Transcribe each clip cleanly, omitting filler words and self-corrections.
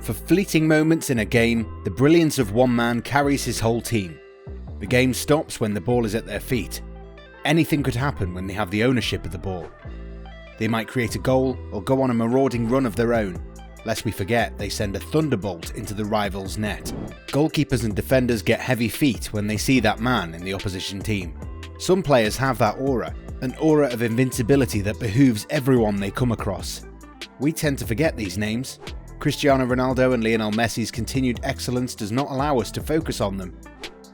For fleeting moments in a game, the brilliance of one man carries his whole team. The game stops when the ball is at their feet. Anything could happen when they have the ownership of the ball. They might create a goal or go on a marauding run of their own. Lest we forget, they send a thunderbolt into the rival's net. Goalkeepers and defenders get heavy feet when they see that man in the opposition team. Some players have that aura, an aura of invincibility that behooves everyone they come across. We tend to forget these names. Cristiano Ronaldo and Lionel Messi's continued excellence does not allow us to focus on them,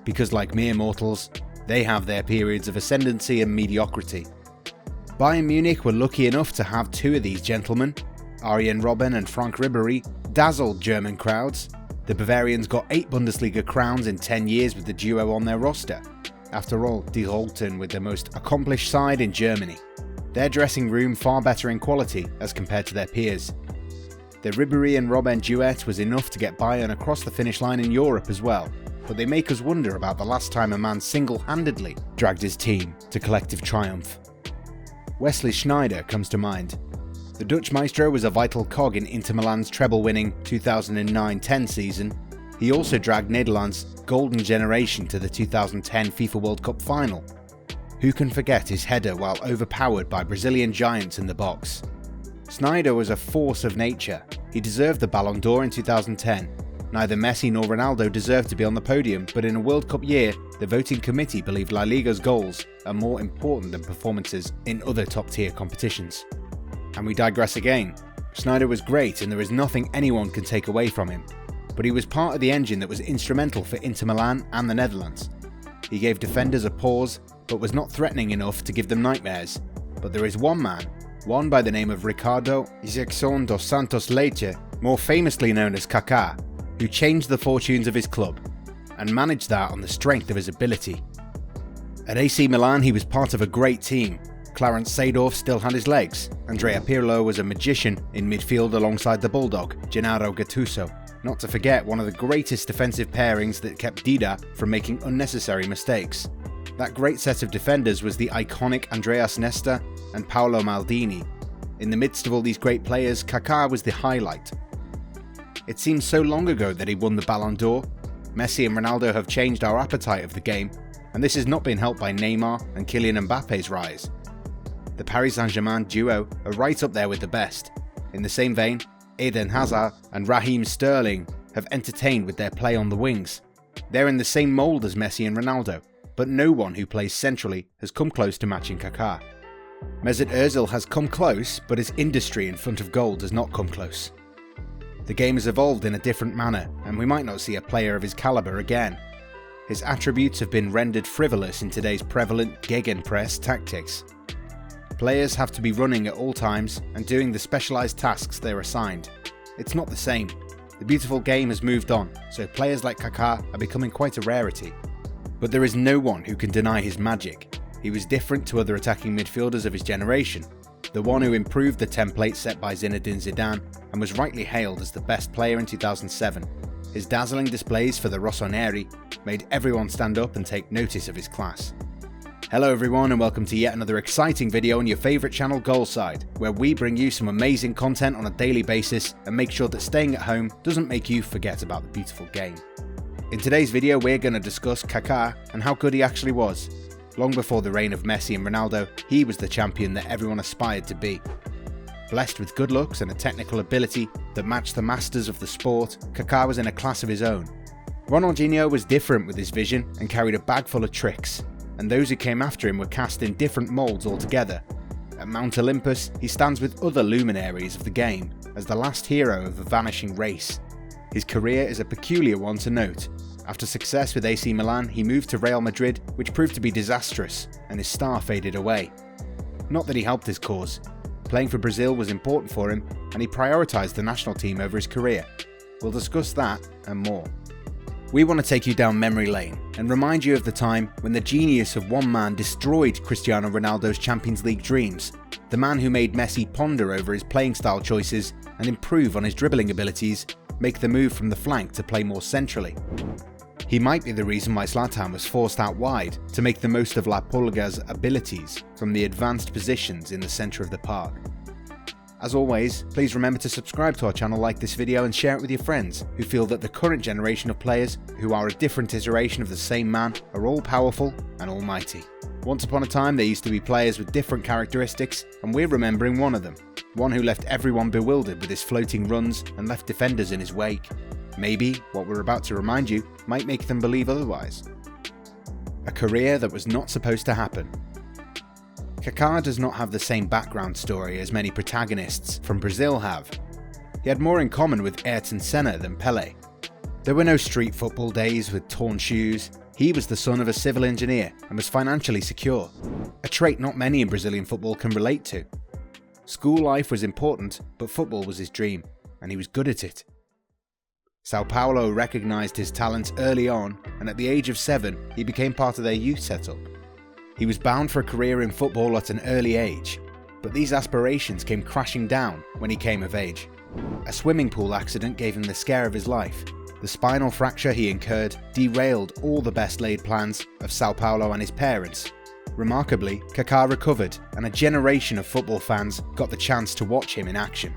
because like mere mortals, they have their periods of ascendancy and mediocrity. Bayern Munich were lucky enough to have two of these gentlemen. Arjen Robben and Frank Ribéry dazzled German crowds. The Bavarians got 8 Bundesliga crowns in 10 years with the duo on their roster. After all, die Roten were the most accomplished side in Germany. Their dressing room far better in quality as compared to their peers. The Ribéry and Robben duet was enough to get Bayern across the finish line in Europe as well, but they make us wonder about the last time a man single-handedly dragged his team to collective triumph. Wesley Sneijder comes to mind. The Dutch maestro was a vital cog in Inter Milan's treble-winning 2009-10 season. He also dragged Nederland's golden generation to the 2010 FIFA World Cup final. Who can forget his header while overpowered by Brazilian giants in the box? Sneijder was a force of nature. He deserved the Ballon d'Or in 2010. Neither Messi nor Ronaldo deserved to be on the podium, but in a World Cup year, the voting committee believed La Liga's goals are more important than performances in other top-tier competitions. And we digress again. Sneijder was great and there is nothing anyone can take away from him, but he was part of the engine that was instrumental for Inter Milan and the Netherlands. He gave defenders a pause, but was not threatening enough to give them nightmares. But there is one man, one by the name of Ricardo Isaacson dos Santos Leite, more famously known as Kaka, who changed the fortunes of his club, and managed that on the strength of his ability. At AC Milan he was part of a great team. Clarence Seedorf still had his legs. Andrea Pirlo was a magician in midfield alongside the Bulldog, Gennaro Gattuso. Not to forget one of the greatest defensive pairings that kept Dida from making unnecessary mistakes. That great set of defenders was the iconic Andreas Nesta and Paolo Maldini. In the midst of all these great players, Kaká was the highlight. It seems so long ago that he won the Ballon d'Or. Messi and Ronaldo have changed our appetite of the game, and this has not been helped by Neymar and Kylian Mbappe's rise. The Paris Saint-Germain duo are right up there with the best. In the same vein, Eden Hazard and Raheem Sterling have entertained with their play on the wings. They're in the same mould as Messi and Ronaldo, but no one who plays centrally has come close to matching Kaká. Mesut Ozil has come close, but his industry in front of goal does not come close. The game has evolved in a different manner, and we might not see a player of his calibre again. His attributes have been rendered frivolous in today's prevalent gegenpress tactics. Players have to be running at all times and doing the specialised tasks they're assigned. It's not the same. The beautiful game has moved on, so players like Kaká are becoming quite a rarity. But there is no one who can deny his magic. He was different to other attacking midfielders of his generation, the one who improved the template set by Zinedine Zidane and was rightly hailed as the best player in 2007. His dazzling displays for the Rossoneri made everyone stand up and take notice of his class. Hello everyone and welcome to yet another exciting video on your favourite channel Goalside, where we bring you some amazing content on a daily basis and make sure that staying at home doesn't make you forget about the beautiful game. In today's video we're going to discuss Kaká and how good he actually was. Long before the reign of Messi and Ronaldo, he was the champion that everyone aspired to be. Blessed with good looks and a technical ability that matched the masters of the sport, Kaká was in a class of his own. Ronaldinho was different with his vision and carried a bag full of tricks, and those who came after him were cast in different moulds altogether. At Mount Olympus, he stands with other luminaries of the game as the last hero of a vanishing race. His career is a peculiar one to note. After success with AC Milan, he moved to Real Madrid, which proved to be disastrous, and his star faded away. Not that he helped his cause. Playing for Brazil was important for him, and he prioritised the national team over his career. We'll discuss that and more. We want to take you down memory lane and remind you of the time when the genius of one man destroyed Cristiano Ronaldo's Champions League dreams, the man who made Messi ponder over his playing style choices and improve on his dribbling abilities, make the move from the flank to play more centrally. He might be the reason why Zlatan was forced out wide to make the most of La Pulga's abilities from the advanced positions in the centre of the park. As always, please remember to subscribe to our channel, like this video and share it with your friends who feel that the current generation of players, who are a different iteration of the same man, are all powerful and almighty. Once upon a time there used to be players with different characteristics, and we're remembering one of them. One who left everyone bewildered with his floating runs and left defenders in his wake. Maybe what we're about to remind you might make them believe otherwise. A career that was not supposed to happen. Kaká does not have the same background story as many protagonists from Brazil have. He had more in common with Ayrton Senna than Pelé. There were no street football days with torn shoes. He was the son of a civil engineer and was financially secure, a trait not many in Brazilian football can relate to. School life was important, but football was his dream, and he was good at it. Sao Paulo recognised his talents early on, and at the age of 7, he became part of their youth setup. He was bound for a career in football at an early age, but these aspirations came crashing down when he came of age. A swimming pool accident gave him the scare of his life. The spinal fracture he incurred derailed all the best laid plans of Sao Paulo and his parents. Remarkably, Kaká recovered, and a generation of football fans got the chance to watch him in action.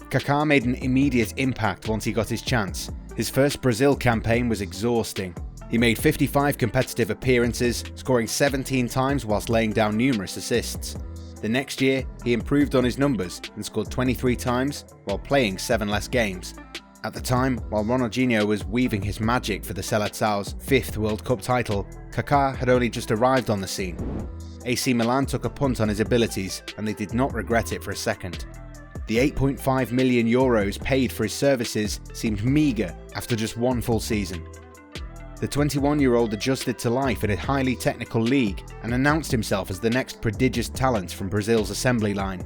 Kaká made an immediate impact once he got his chance. His first Brazil campaign was exhausting. He made 55 competitive appearances, scoring 17 times whilst laying down numerous assists. The next year, he improved on his numbers and scored 23 times while playing 7 less games. At the time, while Ronaldinho was weaving his magic for the Seleção's 5th World Cup title, Kaká had only just arrived on the scene. AC Milan took a punt on his abilities, and they did not regret it for a second. The €8.5 million paid for his services seemed meagre after just one full season. The 21-year-old adjusted to life in a highly technical league and announced himself as the next prodigious talent from Brazil's assembly line.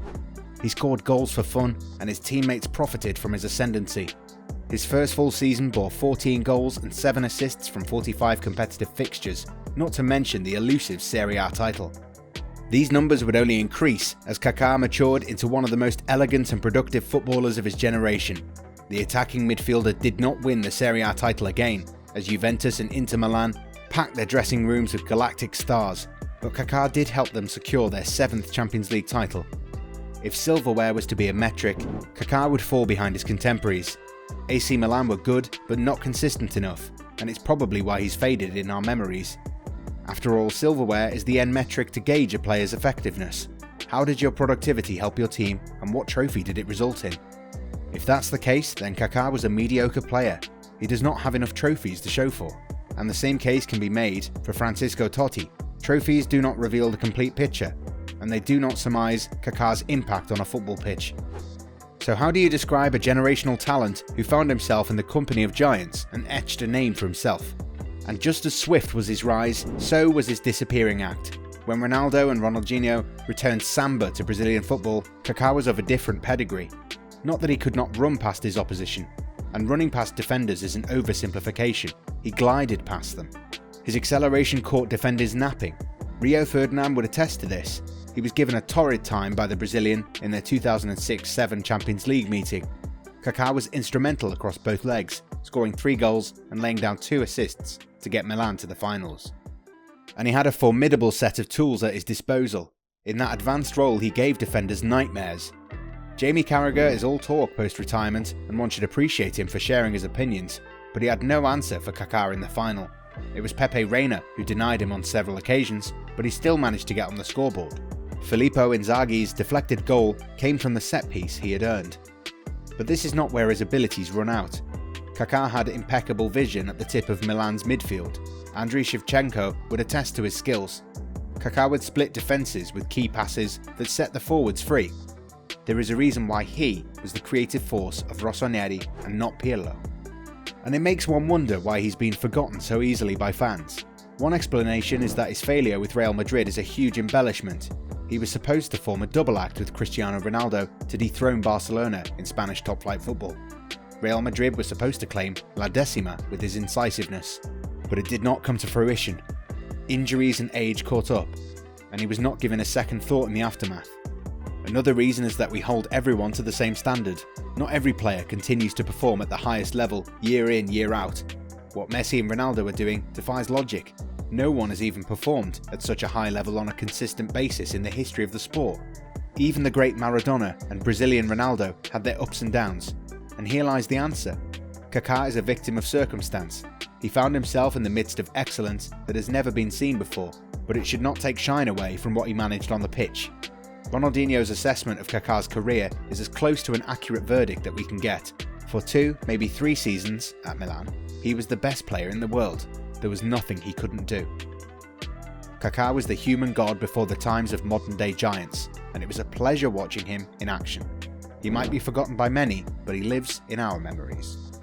He scored goals for fun, and his teammates profited from his ascendancy. His first full season bore 14 goals and 7 assists from 45 competitive fixtures, not to mention the elusive Serie A title. These numbers would only increase as Kaká matured into one of the most elegant and productive footballers of his generation. The attacking midfielder did not win the Serie A title again, as Juventus and Inter Milan packed their dressing rooms with galactic stars, but Kaká did help them secure their 7th Champions League title. If silverware was to be a metric, Kaká would fall behind his contemporaries. AC Milan were good, but not consistent enough, and it's probably why he's faded in our memories. After all, silverware is the end metric to gauge a player's effectiveness. How did your productivity help your team, and what trophy did it result in? If that's the case, then Kaká was a mediocre player. He does not have enough trophies to show for. And the same case can be made for Francisco Totti. Trophies do not reveal the complete picture, and they do not surmise Kaká's impact on a football pitch. So how do you describe a generational talent who found himself in the company of giants and etched a name for himself? And just as swift was his rise, so was his disappearing act. When Ronaldo and Ronaldinho returned samba to Brazilian football, Kaká was of a different pedigree. Not that he could not run past his opposition, and running past defenders is an oversimplification. He glided past them. His acceleration caught defenders napping. Rio Ferdinand would attest to this. He was given a torrid time by the Brazilian in their 2006-07 Champions League meeting. Kaká was instrumental across both legs, scoring 3 goals and laying down 2 assists to get Milan to the finals. And he had a formidable set of tools at his disposal. In that advanced role, he gave defenders nightmares. Jamie Carragher is all talk post-retirement, and one should appreciate him for sharing his opinions, but he had no answer for Kaká in the final. It was Pepe Reina who denied him on several occasions, but he still managed to get on the scoreboard. Filippo Inzaghi's deflected goal came from the set piece he had earned. But this is not where his abilities run out. Kaká had impeccable vision at the tip of Milan's midfield. Andriy Shevchenko would attest to his skills. Kaká would split defences with key passes that set the forwards free. There is a reason why he was the creative force of Rossoneri and not Pirlo. And it makes one wonder why he's been forgotten so easily by fans. One explanation is that his failure with Real Madrid is a huge embellishment. He was supposed to form a double act with Cristiano Ronaldo to dethrone Barcelona in Spanish top-flight football. Real Madrid was supposed to claim La Decima with his incisiveness, but it did not come to fruition. Injuries and age caught up, and he was not given a second thought in the aftermath. Another reason is that we hold everyone to the same standard. Not every player continues to perform at the highest level year in, year out. What Messi and Ronaldo are doing defies logic. No one has even performed at such a high level on a consistent basis in the history of the sport. Even the great Maradona and Brazilian Ronaldo had their ups and downs, and here lies the answer. Kaká is a victim of circumstance. He found himself in the midst of excellence that has never been seen before, but it should not take shine away from what he managed on the pitch. Ronaldinho's assessment of Kaká's career is as close to an accurate verdict that we can get. For 2, maybe 3 seasons at Milan, he was the best player in the world. There was nothing he couldn't do. Kaká was the human god before the times of modern-day giants, and it was a pleasure watching him in action. He might be forgotten by many, but he lives in our memories.